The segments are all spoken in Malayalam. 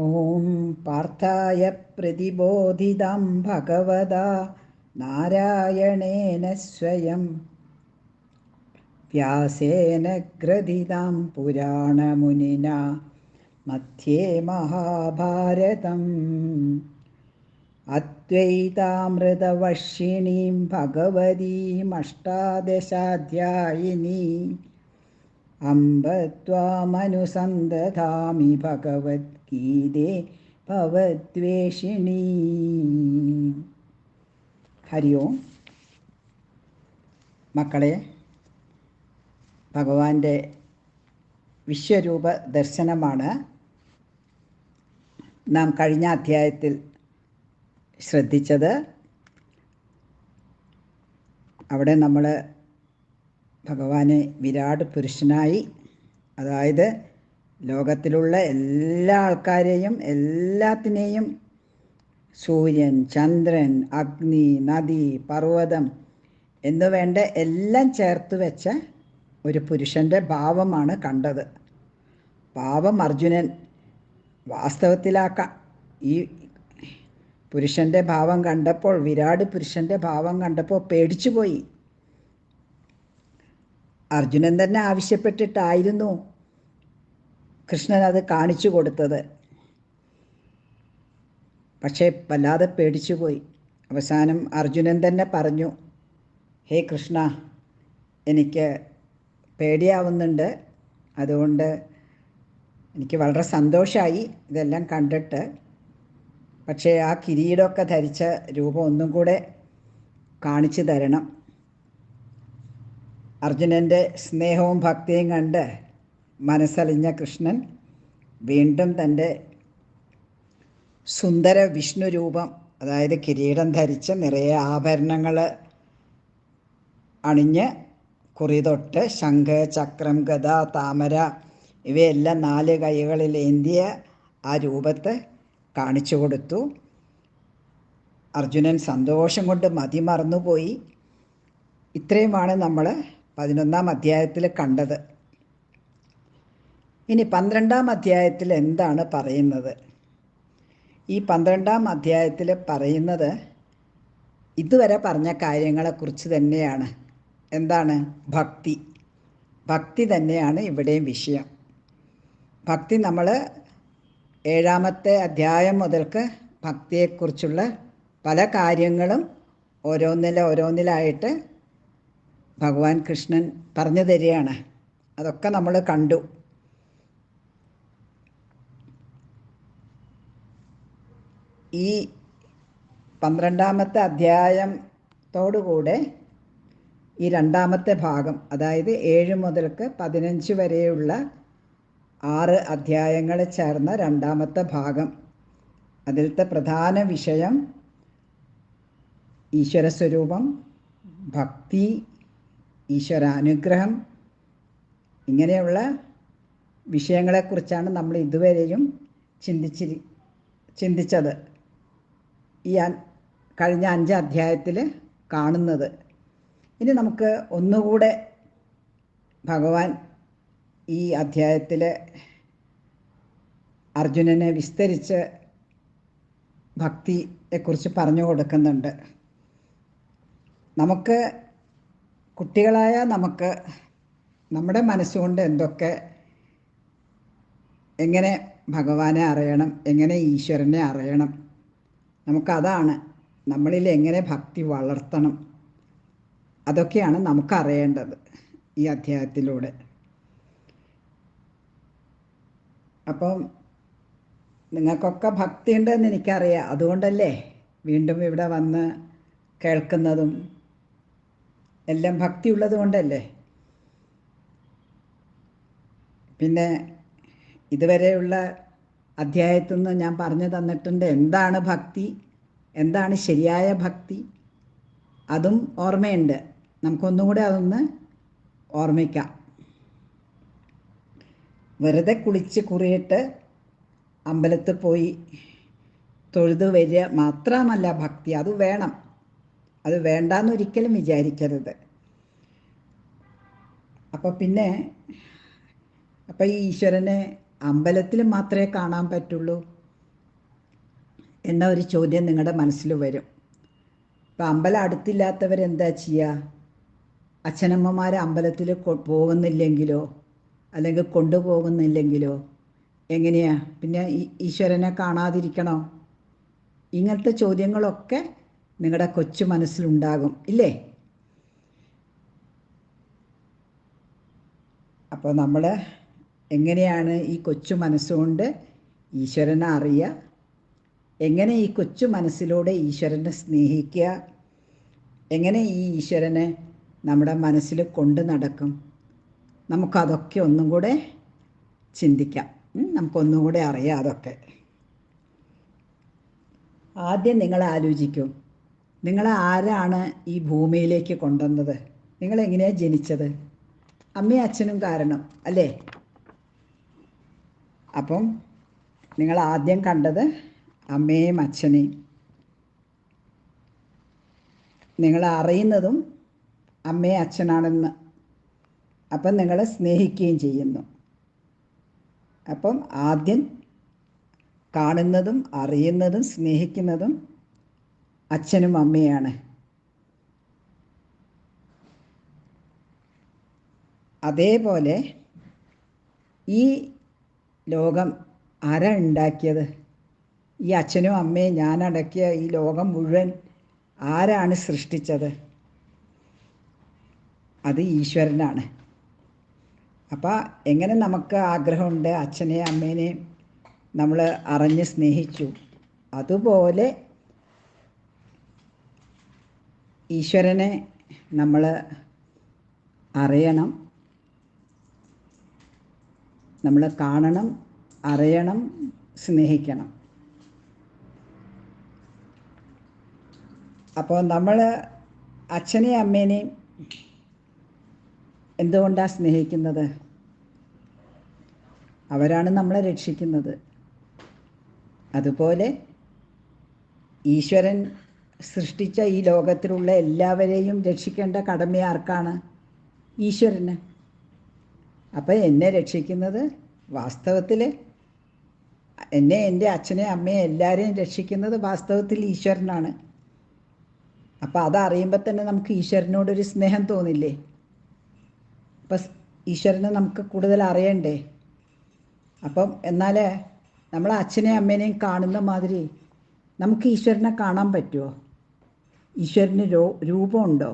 ഓം പാർത്ഥായ പ്രതിബോധിതം ഭഗവതാ നാരായണേന സ്വയം വ്യാസേന ഗ്രഥിതം പുരാണമുനിന മധ്യേ മഹാഭാരതം അദ്വൈതാമൃതവർഷിണീം ഭഗവതീം അഷ്ടാദശാധ്യായിനീം അംബ ത്വാമനുസന്തതാമി ഭഗവദ്ഗീതേ ഭവദ്വേഷിണീ. ഹരി ഓം. മക്കളെ, ഭഗവാന്റെ വിശ്വരൂപ ദർശനമാണ് നാം കഴിഞ്ഞ അധ്യായത്തിൽ ശ്രദ്ധിച്ചത്. അവിടെ നമ്മൾ ഭഗവാനെ വിരാട് പുരുഷനായി, അതായത് ലോകത്തിലുള്ള എല്ലാ ആൾക്കാരെയും എല്ലാത്തിനെയും സൂര്യൻ, ചന്ദ്രൻ, അഗ്നി, നദി, പർവ്വതം എന്നുവേണ്ട എല്ലാം ചേർത്ത് വെച്ച ഒരു പുരുഷൻ്റെ ഭാവമാണ് കണ്ടത്. ഭാവം അർജുനൻ വാസ്തവത്തിലാക്കാം. ഈ പുരുഷൻ്റെ ഭാവം കണ്ടപ്പോൾ, വിരാട് പുരുഷൻ്റെ ഭാവം കണ്ടപ്പോൾ പേടിച്ചു പോയി. അർജുനൻ തന്നെ ആവശ്യപ്പെട്ടിട്ടായിരുന്നു കൃഷ്ണൻ അത് കാണിച്ചു കൊടുത്തത്. പക്ഷേ വല്ലാതെ പേടിച്ചു പോയി. അവസാനം അർജുനൻ തന്നെ പറഞ്ഞു, ഹേ കൃഷ്ണ, എനിക്ക് പേടിയാവുന്നുണ്ട്. അതുകൊണ്ട് എനിക്ക് വളരെ സന്തോഷമായി ഇതെല്ലാം കണ്ടിട്ട്. പക്ഷേ ആ കിരീടമൊക്കെ ധരിച്ച രൂപം ഒന്നും കൂടെ കാണിച്ചു തരണം. അർജുനൻ്റെ സ്നേഹവും ഭക്തിയും കണ്ട് മനസ്സലിഞ്ഞ കൃഷ്ണൻ വീണ്ടും തൻ്റെ സുന്ദര വിഷ്ണു രൂപം, അതായത് കിരീടം ധരിച്ച് നിറയെ ആഭരണങ്ങൾ അണിഞ്ഞ് കുറിതൊട്ട് ശംഖ്, ചക്രം, ഗദ, താമര ഇവയെല്ലാം 4 കൈകളിൽ ഏന്തിയ ആ രൂപത്തെ കാണിച്ചു കൊടുത്തു. അർജുനൻ സന്തോഷം കൊണ്ട് മതിമറന്നുപോയി. ഇത്രയുമാണ് നമ്മൾ 11-ാം അധ്യായത്തിൽ കണ്ടത്. ഇനി 12-ാം അധ്യായത്തിൽ എന്താണ് പറയുന്നത്? ഈ 12-ാം അധ്യായത്തിൽ പറയുന്നത് ഇതുവരെ പറഞ്ഞ കാര്യങ്ങളെക്കുറിച്ച് തന്നെയാണ്. എന്താണ്? ഭക്തി. ഭക്തി തന്നെയാണ് ഇവിടെയും വിഷയം. ഭക്തി നമ്മൾ 7-ാമത്തെ അധ്യായം മുതൽക്ക് ഭക്തിയെക്കുറിച്ചുള്ള പല കാര്യങ്ങളും ഓരോന്നിലായിട്ട് ഭഗവാൻ കൃഷ്ണൻ പറഞ്ഞു തരികയാണ്. അതൊക്കെ നമ്മൾ കണ്ടു. ഈ 12-ാമത്തെ അധ്യായത്തോടുകൂടെ ഈ 2-ാമത്തെ ഭാഗം, അതായത് 7 മുതൽക്ക് 15 വരെയുള്ള 6 അധ്യായങ്ങൾ ചേർന്ന 2-ാമത്തെ ഭാഗം, അതിലത്തെ പ്രധാന വിഷയം ഈശ്വരസ്വരൂപം, ഭക്തി, ഈശ്വരാനുഗ്രഹം, ഇങ്ങനെയുള്ള വിഷയങ്ങളെക്കുറിച്ചാണ് നമ്മൾ ഇതുവരെയും ചിന്തിച്ചത്. ഈ കഴിഞ്ഞ 5 അധ്യായത്തിൽ കാണുന്നത്. ഇനി നമുക്ക് ഒന്നുകൂടെ ഭഗവാൻ ഈ അധ്യായത്തിൽ അർജുനനെ വിസ്തരിച്ച് ഭക്തിയെക്കുറിച്ച് പറഞ്ഞു കൊടുക്കുന്നുണ്ട്. നമുക്ക് കുട്ടികളായ നമുക്ക് നമ്മുടെ മനസ്സുകൊണ്ട് എങ്ങനെ ഭഗവാനെ അറിയണം, എങ്ങനെ ഈശ്വരനെ അറിയണം, നമുക്കതാണ് നമ്മളിൽ എങ്ങനെ ഭക്തി വളർത്തണം, അതൊക്കെയാണ് നമുക്കറിയേണ്ടത് ഈ അധ്യായത്തിലൂടെ. അപ്പം നിങ്ങൾക്കൊക്കെ ഭക്തിയുണ്ടെന്ന് എനിക്കറിയാം. അതുകൊണ്ടല്ലേ വീണ്ടും ഇവിടെ വന്ന് കേൾക്കുന്നതും എല്ലാം ഭക്തിയുള്ളത് കൊണ്ടല്ലേ. പിന്നെ ഇതുവരെയുള്ള അധ്യായത്തിൽ നിന്ന് ഞാൻ പറഞ്ഞു തന്നിട്ടുണ്ട് എന്താണ് ഭക്തി, എന്താണ് ശരിയായ ഭക്തി. അതും ഓർമ്മയുണ്ട്. നമുക്കൊന്നുകൂടെ അതൊന്ന് ഓർമ്മിക്കാം. വെറുതെ കുളിച്ച് കുറിയിട്ട് അമ്പലത്തിൽ പോയി തൊഴുത് വരിക മാത്രമല്ല ഭക്തി. അത് വേണം, അത് വേണ്ടാന്ന് ഒരിക്കലും വിചാരിക്കരുത്. അപ്പോൾ ഈ ഈശ്വരനെ അമ്പലത്തിൽ മാത്രമേ കാണാൻ പറ്റുള്ളൂ എന്ന ഒരു ചോദ്യം നിങ്ങളുടെ മനസ്സിൽ വരും. ഇപ്പം അമ്പലം അടുത്തില്ലാത്തവരെന്താ ചെയ്യുക? അച്ഛനമ്മമാർ അമ്പലത്തിൽ പോകുന്നില്ലെങ്കിലോ അല്ലെങ്കിൽ കൊണ്ടുപോകുന്നില്ലെങ്കിലോ എങ്ങനെയാ പിന്നെ ഈശ്വരനെ കാണാതിരിക്കണോ? ഇങ്ങനത്തെ ചോദ്യങ്ങളൊക്കെ നിങ്ങളുടെ കൊച്ചു മനസ്സിലുണ്ടാകും ഇല്ലേ? അപ്പോൾ നമ്മൾ എങ്ങനെയാണ് ഈ കൊച്ചു മനസ്സുകൊണ്ട് ഈശ്വരനെ അറിയുക? എങ്ങനെ ഈ കൊച്ചു മനസ്സിലൂടെ ഈശ്വരനെ സ്നേഹിക്കുക? എങ്ങനെ ഈ ഈശ്വരനെ നമ്മുടെ മനസ്സിൽ കൊണ്ട് നടക്കും? നമുക്കതൊക്കെ ഒന്നും കൂടെ ചിന്തിക്കാം. നമുക്കൊന്നും കൂടെ അറിയാം അതൊക്കെ. ആദ്യം നിങ്ങൾ ആലോചിക്കും, നിങ്ങളെ ആരാണ് ഈ ഭൂമിയിലേക്ക് കൊണ്ടുവന്നത്? നിങ്ങളെങ്ങനെയാണ് ജനിച്ചത്? അമ്മയും അച്ഛനും കാരണം അല്ലേ? അപ്പം നിങ്ങൾ ആദ്യം കണ്ടത് അമ്മയും അച്ഛനെയും. നിങ്ങൾ അറിയുന്നതും അമ്മയും അച്ഛനാണെന്ന്. അപ്പം നിങ്ങളെ സ്നേഹിക്കുകയും ചെയ്യുന്നു. അപ്പം ആദ്യം കാണുന്നതും അറിയുന്നതും സ്നേഹിക്കുന്നതും അച്ഛനും അമ്മയാണ്. അതേപോലെ ഈ ലോകം ആരാ ഉണ്ടാക്കിയത്? ഈ അച്ഛനും അമ്മയും ഞാനടക്കിയ ഈ ലോകം മുഴുവൻ ആരാണ് സൃഷ്ടിച്ചത്? അത് ഈശ്വരനാണ്. അപ്പോൾ എങ്ങനെ നമുക്ക് ആഗ്രഹമുണ്ട് അച്ഛനെയും അമ്മേനെയും നമ്മൾ അറിഞ്ഞ് സ്നേഹിച്ചു, അതുപോലെ ഈശ്വരനെ നമ്മൾ അറിയണം, നമ്മൾ കാണണം, അറിയണം, സ്നേഹിക്കണം. അപ്പോൾ നമ്മൾ അച്ഛനെയും അമ്മേനെയും എന്തുകൊണ്ടാണ് സ്നേഹിക്കുന്നത്? അവരാണ് നമ്മളെ രക്ഷിക്കുന്നത്. അതുപോലെ ഈശ്വരൻ സൃഷ്ടിച്ച ഈ ലോകത്തിലുള്ള എല്ലാവരെയും രക്ഷിക്കേണ്ട കടമ ആർക്കാണ്? ഈശ്വരന്. അപ്പം എന്നെ രക്ഷിക്കുന്നത് വാസ്തവത്തിൽ എന്നെ, എൻ്റെ അച്ഛനെയും അമ്മയും എല്ലാവരെയും രക്ഷിക്കുന്നത് വാസ്തവത്തിൽ ഈശ്വരനാണ്. അപ്പം അതറിയുമ്പോൾ തന്നെ നമുക്ക് ഈശ്വരനോടൊരു സ്നേഹം തോന്നില്ലേ? അപ്പം ഈശ്വരനെ നമുക്ക് കൂടുതൽ അറിയണ്ടേ? അപ്പം എന്നാൽ നമ്മൾ അച്ഛനെയും അമ്മേനെയും കാണുന്ന മാതിരി നമുക്ക് ഈശ്വരനെ കാണാൻ പറ്റുമോ? ഈശ്വരന് രൂപമുണ്ടോ?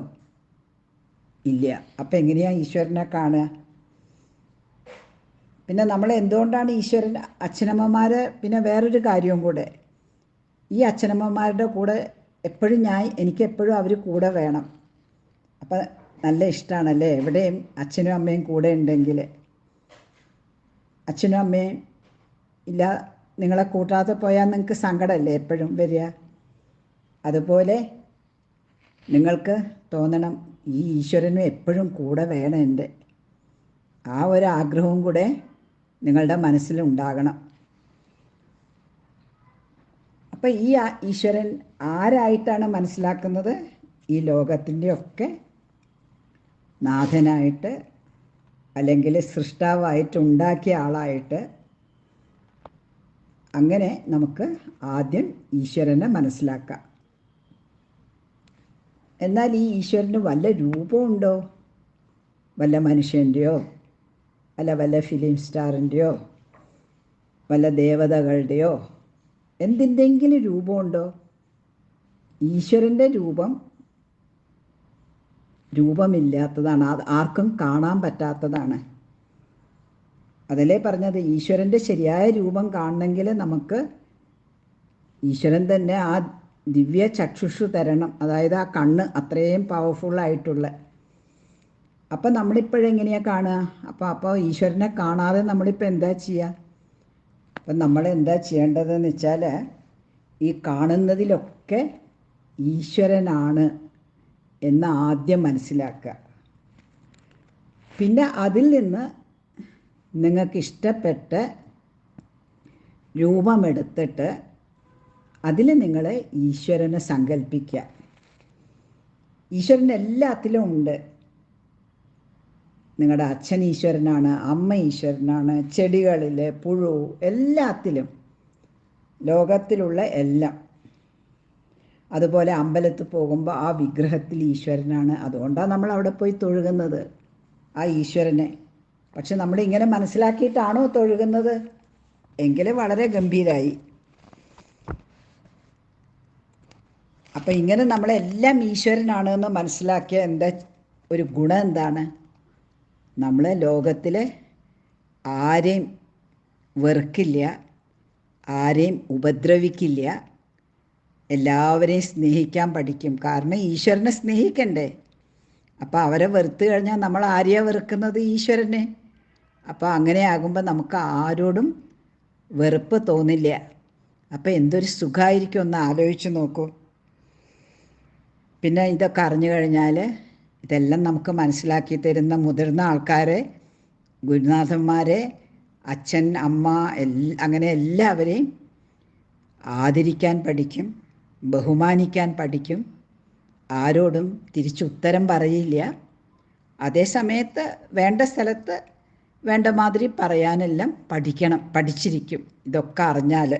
ഇല്ല. അപ്പം എങ്ങനെയാണ് ഈശ്വരനെ കാണുക? പിന്നെ നമ്മൾ എന്തുകൊണ്ടാണ് ഈശ്വരൻ അച്ഛനമ്മമാർ? പിന്നെ വേറൊരു കാര്യവും കൂടെ, ഈ അച്ഛനമ്മമാരുടെ കൂടെ എപ്പോഴും എനിക്കെപ്പോഴും അവർ കൂടെ വേണം. അപ്പം നല്ല ഇഷ്ടമാണല്ലേ എവിടെയും അച്ഛനും അമ്മയും കൂടെ ഉണ്ടെങ്കിൽ. അച്ഛനും അമ്മയും ഇല്ല, നിങ്ങളെ കൂട്ടാതെ പോയാൽ നിങ്ങൾക്ക് സങ്കടമല്ലേ എപ്പോഴും വരിക? അതുപോലെ നിങ്ങൾക്ക് തോന്നണം ഈ ഈശ്വരനും എപ്പോഴും കൂടെ വേണം എൻ്റെ. ആ ഒരു ആഗ്രഹവും കൂടെ നിങ്ങളുടെ മനസ്സിലുണ്ടാകണം. അപ്പം ഈ ഈശ്വരൻ ആരായിട്ടാണ് മനസ്സിലാക്കുന്നത്? ഈ ലോകത്തിൻ്റെയൊക്കെ നാഥനായിട്ട്, അല്ലെങ്കിൽ സൃഷ്ടാവായിട്ട്, ഉണ്ടാക്കിയ ആളായിട്ട്. അങ്ങനെ നമുക്ക് ആദ്യം ഈശ്വരനെ മനസ്സിലാക്കാം. എന്നാൽ ഈ ഈശ്വരന് വല്ല രൂപമുണ്ടോ? വല്ല മനുഷ്യൻ്റെയോ അല്ല വല്ല ഫിലിം സ്റ്റാറിൻ്റെയോ വല്ല ദേവതകളുടെയോ എന്തിൻ്റെങ്കിലും രൂപമുണ്ടോ? ഈശ്വരൻ്റെ രൂപമില്ലാത്തതാണ്, അത് ആർക്കും കാണാൻ പറ്റാത്തതാണ്. അതല്ലേ പറഞ്ഞത്, ഈശ്വരൻ്റെ ശരിയായ രൂപം കാണണമെങ്കിൽ നമുക്ക് ഈശ്വരൻ തന്നെ ആ ദിവ്യ ചക്ഷുഷു തരണം, അതായത് ആ കണ്ണ് അത്രയും പവർഫുള്ളായിട്ടുള്ള. അപ്പം നമ്മളിപ്പോഴെങ്ങനെയാണ് കാണുക? അപ്പോൾ ഈശ്വരനെ കാണാതെ നമ്മളിപ്പോൾ എന്താ ചെയ്യുക? അപ്പം നമ്മൾ എന്താ ചെയ്യേണ്ടതെന്ന് വെച്ചാൽ ഈ കാണുന്നതിലൊക്കെ ഈശ്വരനാണ് എന്ന് ആദ്യം മനസ്സിലാക്കുക. പിന്നെ അതിൽ നിന്ന് നിങ്ങൾക്കിഷ്ടപ്പെട്ട രൂപമെടുത്തിട്ട് അതിൽ നിങ്ങൾ ഈശ്വരനെ സങ്കല്പിക്കുക. ഈശ്വരൻ എല്ലാത്തിലും ഉണ്ട്. നിങ്ങളുടെ അച്ഛൻ ഈശ്വരനാണ്, അമ്മ ഈശ്വരനാണ്, ചെടികളിൽ, പുഴു, എല്ലാത്തിലും, ലോകത്തിലുള്ള എല്ലാം. അതുപോലെ അമ്പലത്തിൽ പോകുമ്പോൾ ആ വിഗ്രഹത്തിൽ ഈശ്വരനാണ്. അതുകൊണ്ടാണ് നമ്മൾ അവിടെ പോയി തൊഴുകുന്നത് ആ ഈശ്വരനെ. പക്ഷെ നമ്മളിങ്ങനെ മനസ്സിലാക്കിയിട്ടാണോ തൊഴുകുന്നത് എങ്കിൽ വളരെ ഗംഭീരമായി. അപ്പം ഇങ്ങനെ നമ്മളെല്ലാം ഈശ്വരനാണ് എന്ന് മനസ്സിലാക്കിയ എന്താ ഒരു ഗുണം എന്താണ്? നമ്മൾ ലോകത്തിൽ ആരെയും വെറുക്കില്ല, ആരെയും ഉപദ്രവിക്കില്ല, എല്ലാവരെയും സ്നേഹിക്കാൻ പഠിക്കും. കാരണം ഈശ്വരനെ സ്നേഹിക്കണ്ടേ. അപ്പോൾ അവരെ വെറുത്ത് കഴിഞ്ഞാൽ നമ്മൾ ആരെയാണ് വെറുക്കുന്നത്? ഈശ്വരനെ. അപ്പോൾ അങ്ങനെ ആകുമ്പോൾ നമുക്ക് ആരോടും വെറുപ്പ് തോന്നില്ല. അപ്പോൾ എന്തൊരു സുഖമായിരിക്കും ഒന്ന് ആലോചിച്ച് നോക്കൂ. പിന്നെ ഇതൊക്കെ അറിഞ്ഞു കഴിഞ്ഞാൽ ഇതെല്ലാം നമുക്ക് മനസ്സിലാക്കി തരുന്ന മുതിർന്ന ആൾക്കാരെ, ഗുരുനാഥന്മാരെ, അച്ഛൻ, അമ്മ, അങ്ങനെ എല്ലാവരെയും ആദരിക്കാൻ പഠിക്കും, ബഹുമാനിക്കാൻ പഠിക്കും. ആരോടും തിരിച്ചുത്തരം പറയില്ല. അതേ സമയത്ത് വേണ്ട സ്ഥലത്ത് വേണ്ട മാതിരി പറയാനെല്ലാം പഠിച്ചിരിക്കും. ഇതൊക്കെ അറിഞ്ഞാൽ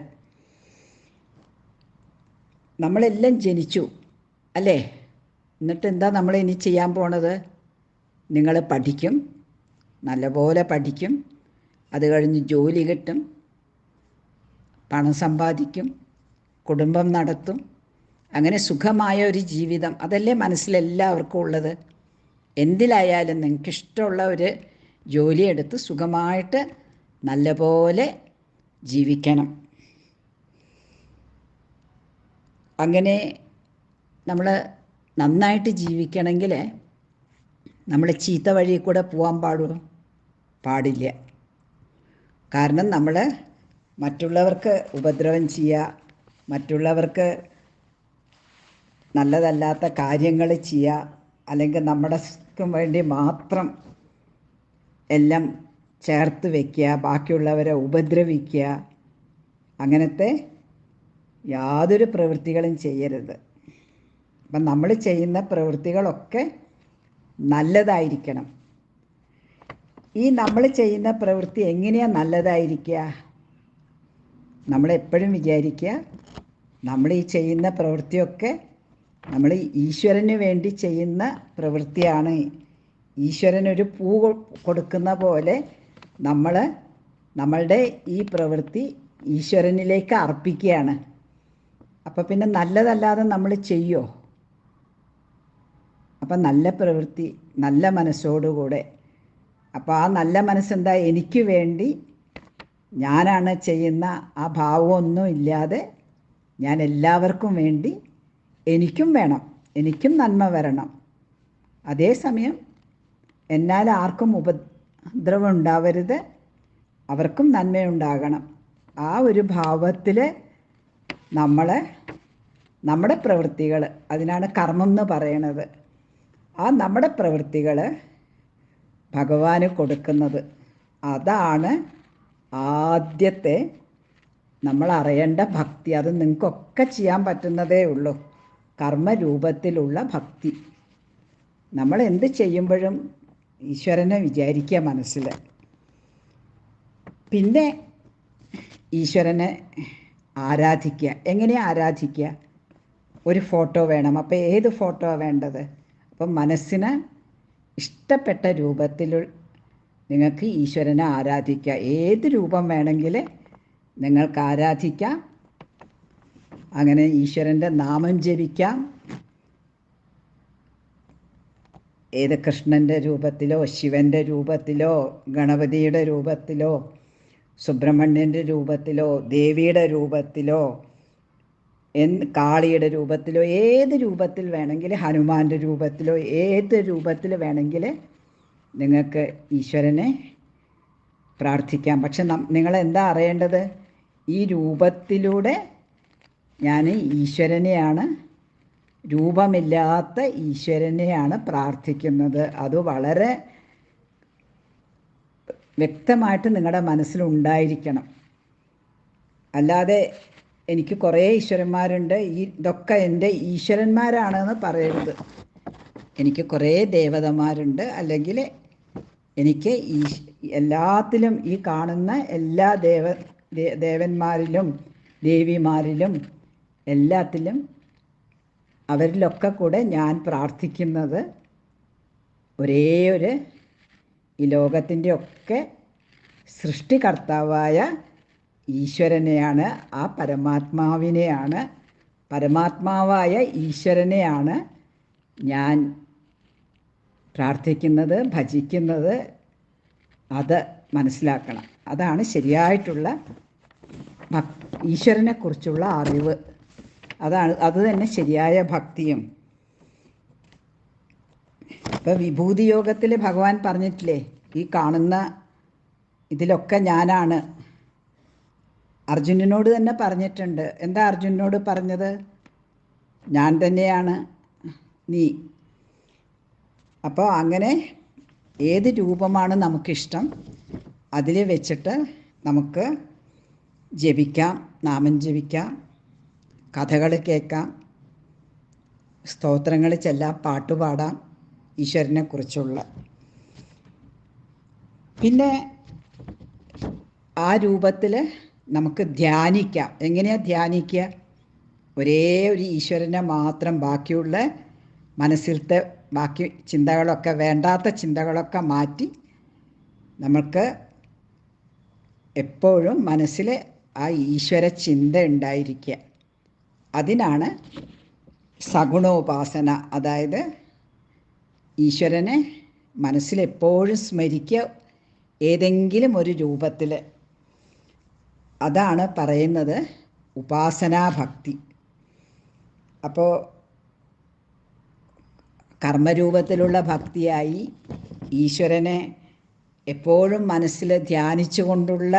നമ്മളെല്ലാം ജനിച്ചു അല്ലേ? എന്നിട്ട് എന്താ നമ്മൾ ഇനി ചെയ്യാൻ പോണത്? നിങ്ങൾ പഠിക്കും, നല്ലപോലെ പഠിക്കും, അത് കഴിഞ്ഞ് ജോലി കിട്ടും, പണം സമ്പാദിക്കും, കുടുംബം നടത്തും, അങ്ങനെ സുഖമായ ഒരു ജീവിതം. അതല്ലേ മനസ്സിലെല്ലാവർക്കും ഉള്ളത്. എന്തിലായാലും നിങ്ങൾക്കിഷ്ടമുള്ള ഒരു ജോലിയെടുത്ത് സുഖമായിട്ട് നല്ലപോലെ ജീവിക്കണം. അങ്ങനെ നമ്മൾ നന്നായിട്ട് ജീവിക്കണമെങ്കിൽ നമ്മൾ ചീത്ത വഴി കൂടെ പോകാൻ പാടില്ല. കാരണം നമ്മൾ മറ്റുള്ളവർക്ക് ഉപദ്രവം ചെയ്യുക, മറ്റുള്ളവർക്ക് നല്ലതല്ലാത്ത കാര്യങ്ങൾ ചെയ്യുക, അല്ലെങ്കിൽ നമ്മുടെ വേണ്ടി മാത്രം എല്ലാം ചേർത്ത് വയ്ക്കുക, ബാക്കിയുള്ളവരെ ഉപദ്രവിക്കുക, അങ്ങനത്തെ യാതൊരു പ്രവൃത്തികളും ചെയ്യരുത്. അപ്പം നമ്മൾ ചെയ്യുന്ന പ്രവൃത്തികളൊക്കെ നല്ലതായിരിക്കണം. ഈ നമ്മൾ ചെയ്യുന്ന പ്രവൃത്തി എങ്ങനെയാണ് നല്ലതായിരിക്കുക? നമ്മളെപ്പോഴും വിചാരിക്കുക നമ്മൾ ഈ ചെയ്യുന്ന പ്രവൃത്തിയൊക്കെ നമ്മൾ ഈശ്വരന് വേണ്ടി ചെയ്യുന്ന പ്രവൃത്തിയാണ്. ഈശ്വരനൊരു പൂ കൊടുക്കുന്ന പോലെ നമ്മളുടെ ഈ പ്രവൃത്തി ഈശ്വരനിലേക്ക് അർപ്പിക്കുകയാണ്. അപ്പോൾ പിന്നെ നല്ലതല്ലാതെ നമ്മൾ ചെയ്യുമോ? അപ്പം നല്ല പ്രവൃത്തി, നല്ല മനസ്സോടുകൂടെ. അപ്പോൾ ആ നല്ല മനസ്സെന്താ? എനിക്ക് വേണ്ടി ഞാനാണ് ചെയ്യുന്ന ആ ഭാവമൊന്നും ഇല്ലാതെ ഞാൻ എല്ലാവർക്കും വേണ്ടി എനിക്കും വേണം, എനിക്കും നന്മ വരണം. അതേസമയം എന്നാൽ ആർക്കും ഉപദ്രവം ഉണ്ടാവരുത്, അവർക്കും നന്മയുണ്ടാകണം. ആ ഒരു ഭാവത്തിൽ നമ്മുടെ പ്രവൃത്തികൾ, അതിനാണ് കർമ്മം എന്ന് പറയണത്. ആ നമ്മുടെ പ്രവൃത്തികൾ ഭഗവാന് കൊടുക്കുന്നത്. അതാണ് ആദ്യത്തെ നമ്മൾ അറിയേണ്ട ഭക്തി. അത് നിങ്ങൾക്കൊക്കെ ചെയ്യാൻ പറ്റുന്നതേ ഉള്ളൂ. കർമ്മരൂപത്തിലുള്ള ഭക്തി. നമ്മൾ എന്ത് ചെയ്യുമ്പോഴും ഈശ്വരനെ വിചാരിക്കുക മനസ്സിൽ. പിന്നെ ഈശ്വരനെ ആരാധിക്കുക. എങ്ങനെയാണ് ആരാധിക്കുക? ഒരു ഫോട്ടോ വേണം. അപ്പോൾ ഏത് ഫോട്ടോ വേണ്ടത്? അപ്പം മനസ്സിന് ഇഷ്ടപ്പെട്ട രൂപത്തിൽ നിങ്ങൾക്ക് ഈശ്വരനെ ആരാധിക്കുക. ഏത് രൂപം വേണമെങ്കിൽ നിങ്ങൾക്ക് ആരാധിക്കാം. അങ്ങനെ ഈശ്വരൻ്റെ നാമം ജപിക്കാം. ഏത് കൃഷ്ണൻ്റെ രൂപത്തിലോ, ശിവൻ്റെ രൂപത്തിലോ, ഗണപതിയുടെ രൂപത്തിലോ, സുബ്രഹ്മണ്യൻ്റെ രൂപത്തിലോ, ദേവിയുടെ രൂപത്തിലോ, കാളിയുടെ രൂപത്തിലോ, ഏത് രൂപത്തിൽ വേണമെങ്കിൽ, ഹനുമാൻ്റെ രൂപത്തിലോ, ഏത് രൂപത്തിൽ വേണമെങ്കിൽ നിങ്ങൾക്ക് ഈശ്വരനെ പ്രാർത്ഥിക്കാം. പക്ഷെ നിങ്ങളെന്താ അറിയേണ്ടത്? ഈ രൂപത്തിലൂടെ ഞാൻ ഈശ്വരനെയാണ്, രൂപമില്ലാത്ത ഈശ്വരനെയാണ് പ്രാർത്ഥിക്കുന്നത്. അത് വളരെ വ്യക്തമായിട്ട് നിങ്ങളുടെ മനസ്സിലുണ്ടായിരിക്കണം. അല്ലാതെ എനിക്ക് കുറേ ഈശ്വരന്മാരുണ്ട്, ഇതൊക്കെ എൻ്റെ ഈശ്വരന്മാരാണെന്ന് പറയരുത്. എനിക്ക് കുറേ ദേവതമാരുണ്ട്, അല്ലെങ്കിൽ എനിക്ക് എല്ലാത്തിലും, ഈ കാണുന്ന എല്ലാ ദേവന്മാരിലും ദേവിമാരിലും എല്ലാത്തിലും അവരിലൊക്കെ കൂടെ ഞാൻ പ്രാർത്ഥിക്കുന്നത് ഒരേ ഒരു ഈ ലോകത്തിൻ്റെ ഒക്കെ സൃഷ്ടികർത്താവായ ഈശ്വരനെയാണ്, ആ പരമാത്മാവിനെയാണ്, പരമാത്മാവായ ഈശ്വരനെയാണ് ഞാൻ പ്രാർത്ഥിക്കുന്നത്, ഭജിക്കുന്നത്. അത് മനസ്സിലാക്കണം. അതാണ് ശരിയായിട്ടുള്ള ഈശ്വരനെക്കുറിച്ചുള്ള അറിവ്. അത് തന്നെ ശരിയായ ഭക്തിയും. ഇപ്പം വിഭൂതി യോഗത്തിൽ ഭഗവാൻ പറഞ്ഞിട്ടില്ലേ, ഈ കാണുന്ന ഇതിലൊക്കെ ഞാനാണ്. അർജുനനോട് തന്നെ പറഞ്ഞിട്ടുണ്ട്. എന്താ അർജുനനോട് പറഞ്ഞത്? ഞാൻ തന്നെയാണ് നീ. അപ്പോൾ അങ്ങനെ ഏത് രൂപമാണ് നമുക്കിഷ്ടം അതിൽ വെച്ചിട്ട് നമുക്ക് ജപിക്കാം, നാമം ജപിക്കാം, കഥകൾ കേൾക്കാം, സ്തോത്രങ്ങൾ ചെല്ലാം, പാട്ടുപാടാം ഈശ്വരനെക്കുറിച്ചുള്ള. പിന്നെ ആ രൂപത്തിൽ നമുക്ക് ധ്യാനിക്കാം. എങ്ങനെയാണ് ധ്യാനിക്കുക? ഒരേ ഒരു ഈശ്വരനെ മാത്രം, ബാക്കിയുള്ള മനസ്സിലത്തെ ബാക്കി ചിന്തകളൊക്കെ, വേണ്ടാത്ത ചിന്തകളൊക്കെ മാറ്റി നമുക്ക് എപ്പോഴും മനസ്സിൽ ആ ഈശ്വര ചിന്ത ഉണ്ടായിരിക്കുക. അതിനാണ് സഗുണോപാസന. അതായത് ഈശ്വരനെ മനസ്സിലെപ്പോഴും സ്മരിക്കുക, ഏതെങ്കിലും ഒരു രൂപത്തിൽ. അതാണ് പറയുന്നത് ഉപാസനാഭക്തി. അപ്പോൾ കർമ്മരൂപത്തിലുള്ള ഭക്തിയായി, ഈശ്വരനെ എപ്പോഴും മനസ്സിൽ ധ്യാനിച്ചു കൊണ്ടുള്ള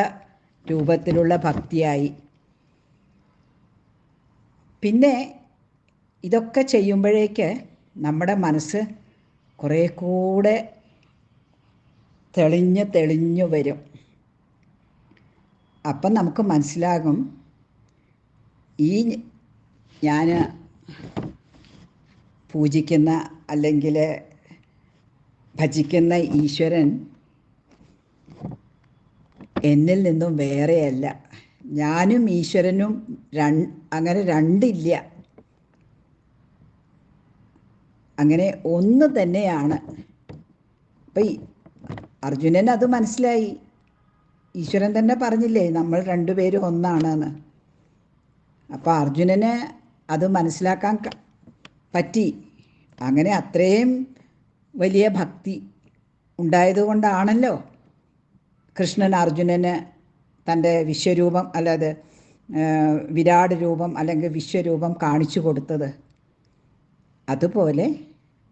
രൂപത്തിലുള്ള ഭക്തിയായി. പിന്നെ ഇതൊക്കെ ചെയ്യുമ്പോഴേക്ക് നമ്മുടെ മനസ്സ് കുറേ കൂടെ തെളിഞ്ഞു വരും. അപ്പം നമുക്ക് മനസ്സിലാകും, ഈ ഞാൻ പൂജിക്കുന്ന അല്ലെങ്കിൽ ഭജിക്കുന്ന ഈശ്വരൻ എന്നിൽ നിന്നും വേറെയല്ല. ഞാനും ഈശ്വരനും അങ്ങനെ രണ്ടില്ല, അങ്ങനെ ഒന്ന് തന്നെയാണ്. അപ്പം അർജുനൻ അത് മനസ്സിലായി. ഈശ്വരൻ തന്നെ പറഞ്ഞില്ലേ, നമ്മൾ രണ്ടുപേരും ഒന്നാണെന്ന്. അപ്പോൾ അർജുനന് അത് മനസ്സിലാക്കാൻ പറ്റി. അങ്ങനെ അത്രയും വലിയ ഭക്തി ഉണ്ടായതുകൊണ്ടാണല്ലോ കൃഷ്ണൻ അർജുനന് തൻ്റെ വിശ്വരൂപം, അല്ലാതെ വിരാട് രൂപം അല്ലെങ്കിൽ വിശ്വരൂപം കാണിച്ചു കൊടുത്തത്. അതുപോലെ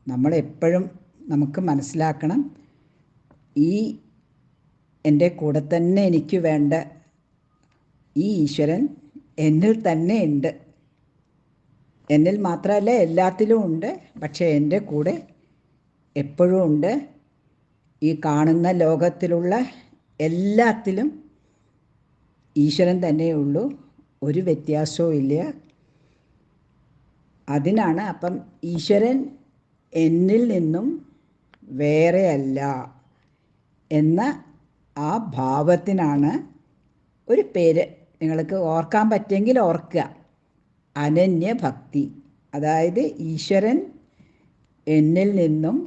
നമ്മളെപ്പോഴും നമുക്ക് മനസ്സിലാക്കണം, ഈ എൻ്റെ കൂടെ തന്നെ എനിക്ക് വേണ്ട ഈ ഈശ്വരൻ എന്നിൽ തന്നെ ഉണ്ട്. എന്നിൽ മാത്രമല്ല, എല്ലാത്തിലും ഉണ്ട്. പക്ഷേ എൻ്റെ കൂടെ എപ്പോഴും ഉണ്ട്. ഈ കാണുന്ന ലോകത്തിലുള്ള എല്ലാത്തിലും ഈശ്വരൻ തന്നെയുള്ളൂ, ഒരു വ്യത്യാസവും ഇല്ല. അതിനാണ് അപ്പം ഈശ്വരൻ എന്നിൽ നിന്നും വേറെയല്ല എന്ന ആ ഭാവത്തിനാണ് ഒരു പേര്. നിങ്ങൾക്ക് ഓർക്കാൻ പറ്റുമെങ്കിൽ ഓർക്കുക, അനന്യഭക്തി. അതായത് ഈശ്വരൻ എന്നിൽ നിന്നും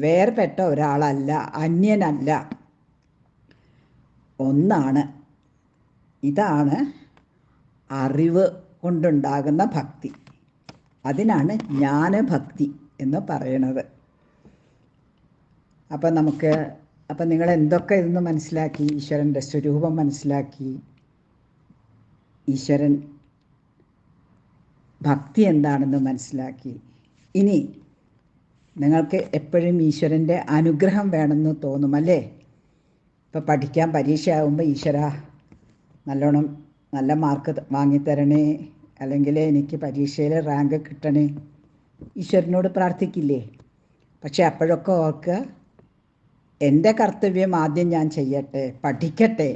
വേർപെട്ട ഒരാളല്ല, അന്യനല്ല, ഒന്നാണ്. ഇതാണ് അറിവ് കൊണ്ടുണ്ടാകുന്ന ഭക്തി. അതിനാണ് ജ്ഞാനഭക്തി എന്ന് പറയണത്. അപ്പം നിങ്ങൾ എന്തൊക്കെ ഇതൊന്ന് മനസ്സിലാക്കി? ഈശ്വരൻ്റെ സ്വരൂപം മനസ്സിലാക്കി, ഈശ്വരൻ ഭക്തി എന്താണെന്ന് മനസ്സിലാക്കി. ഇനി നിങ്ങൾക്ക് എപ്പോഴും ഈശ്വരൻ്റെ അനുഗ്രഹം വേണമെന്ന് തോന്നുമല്ലേ? ഇപ്പോൾ പഠിക്കാൻ പരീക്ഷ ആകുമ്പോൾ ഈശ്വര നല്ലോണം നല്ല മാർക്ക് വാങ്ങിത്തരണേ, അല്ലെങ്കിൽ എനിക്ക് പരീക്ഷയിൽ റാങ്ക് കിട്ടണേ, ഈശ്വരനോട് പ്രാർത്ഥിക്കില്ലേ? പക്ഷെ അപ്പോഴൊക്കെ ഓർക്കുക, എൻ്റെ കർത്തവ്യം ആദ്യം ഞാൻ ചെയ്യട്ടെ, പഠിക്കട്ടെ.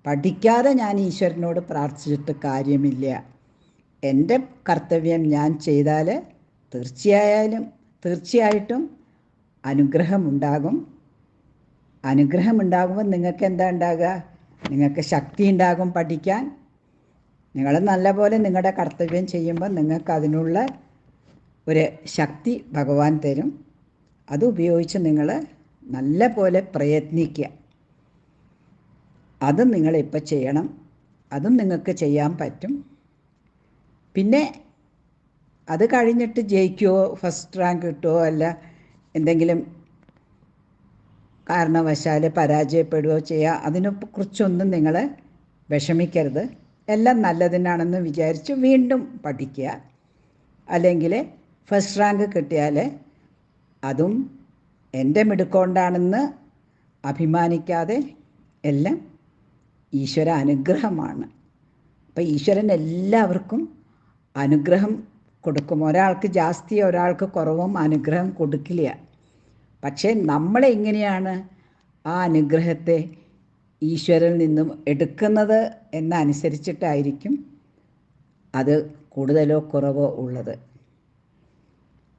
പഠിക്കാതെ ഞാൻ ഈശ്വരനോട് പ്രാർത്ഥിച്ചിട്ട് കാര്യമില്ല. എൻ്റെ കർത്തവ്യം ഞാൻ ചെയ്താൽ തീർച്ചയായിട്ടും അനുഗ്രഹമുണ്ടാകും. അനുഗ്രഹമുണ്ടാകുമ്പോൾ നിങ്ങൾക്ക് എന്താ ഉണ്ടാകുക? നിങ്ങൾക്ക് ശക്തി ഉണ്ടാകും പഠിക്കാൻ. നിങ്ങൾ നല്ലപോലെ നിങ്ങളുടെ കർത്തവ്യം ചെയ്യുമ്പോൾ നിങ്ങൾക്ക് അതിനുള്ള ഒരു ശക്തി ഭഗവാൻ തരും. അതുപയോഗിച്ച് നിങ്ങൾ നല്ല പോലെ പ്രയത്നിക്കുക. അതും നിങ്ങളിപ്പോൾ ചെയ്യണം. അതും നിങ്ങൾക്ക് ചെയ്യാൻ പറ്റും. പിന്നെ അത് കഴിഞ്ഞിട്ട് ജയിക്കുമോ, ഫസ്റ്റ് റാങ്ക് കിട്ടുമോ, അല്ല എന്തെങ്കിലും കാരണവശാൽ പരാജയപ്പെടുകയോ ചെയ്യുക, അതിനെക്കുറിച്ചൊന്നും നിങ്ങൾ വിഷമിക്കരുത്. എല്ലാം നല്ലതിനാണെന്ന് വിചാരിച്ച് വീണ്ടും പഠിക്കുക. അല്ലെങ്കിൽ ഫസ്റ്റ് റാങ്ക് കിട്ടിയാൽ അതും എൻ്റെ മിടുക്കൊണ്ടാണെന്ന് അഭിമാനിക്കാതെ എല്ലാം ഈശ്വര അനുഗ്രഹമാണ്. അപ്പോൾ ഈശ്വരൻ എല്ലാവർക്കും അനുഗ്രഹം കൊടുക്കും. ഒരാൾക്ക് ജാസ്തി ഒരാൾക്ക് കുറവും അനുഗ്രഹം കൊടുക്കില്ല. പക്ഷേ നമ്മളെങ്ങനെയാണ് ആ അനുഗ്രഹത്തെ ഈശ്വരനിൽ നിന്നും എടുക്കുന്നത് എന്നനുസരിച്ചിട്ടായിരിക്കും അത് കൂടുതലോ കുറവോ ഉള്ളത്.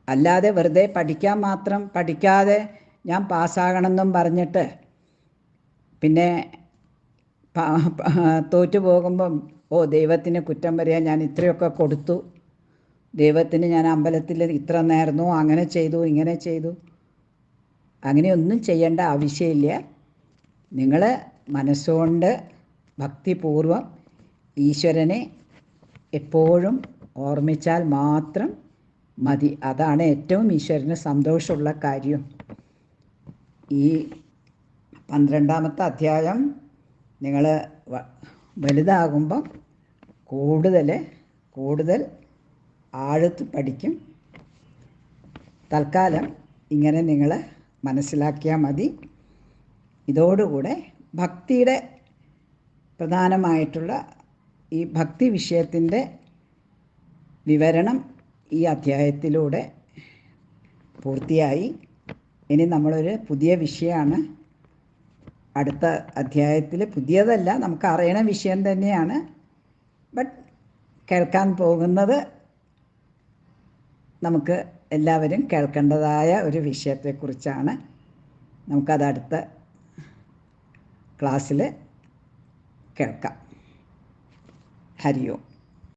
അല്ലാതെ വെറുതെ പഠിക്കാൻ മാത്രം പഠിക്കാതെ ഞാൻ പാസ്സാകണമെന്നും പറഞ്ഞിട്ട് പിന്നെ തോറ്റു പോകുമ്പം ദൈവത്തിന് കുറ്റം പറയാൻ, ഞാൻ ഇത്രയൊക്കെ കൊടുത്തു, ദൈവത്തിന് ഞാൻ അമ്പലത്തിൽ ഇത്ര നേർന്നു, അങ്ങനെ ചെയ്തു ഇങ്ങനെ ചെയ്തു, അങ്ങനെയൊന്നും ചെയ്യേണ്ട ആവശ്യമില്ല. നിങ്ങൾ മനസ്സുകൊണ്ട് ഭക്തിപൂർവം ഈശ്വരനെ എപ്പോഴും ഓർമ്മിച്ചാൽ മാത്രം മതി. അതാണ് ഏറ്റവും ഈശ്വരന് സന്തോഷമുള്ള കാര്യം. ഈ 12ാമത്തെ അധ്യായം നിങ്ങൾ വലുതാകുമ്പം കൂടുതൽ ആഴത്ത് പഠിക്കും. തൽക്കാലം ഇങ്ങനെ നിങ്ങൾ മനസ്സിലാക്കിയാൽ മതി. ഇതോടുകൂടെ ഭക്തിയുടെ പ്രധാനമായിട്ടുള്ള ഈ ഭക്തി വിഷയത്തിൻ്റെ വിവരണം ഈ അധ്യായത്തിലൂടെ പൂർത്തിയായി. ഇനി നമ്മളൊരു പുതിയ വിഷയമാണ് അടുത്ത അധ്യായത്തിൽ. പുതിയതല്ല, നമുക്ക് അറിയണ വിഷയം തന്നെയാണ്. ബട്ട് കേൾക്കാൻ പോകുന്നത് നമുക്ക് എല്ലാവരും കേൾക്കേണ്ടതായ ഒരു വിഷയത്തെക്കുറിച്ചാണ്. നമുക്കത് അടുത്ത ക്ലാസ്സിൽ കേൾക്കാം. ഹരി ഓം.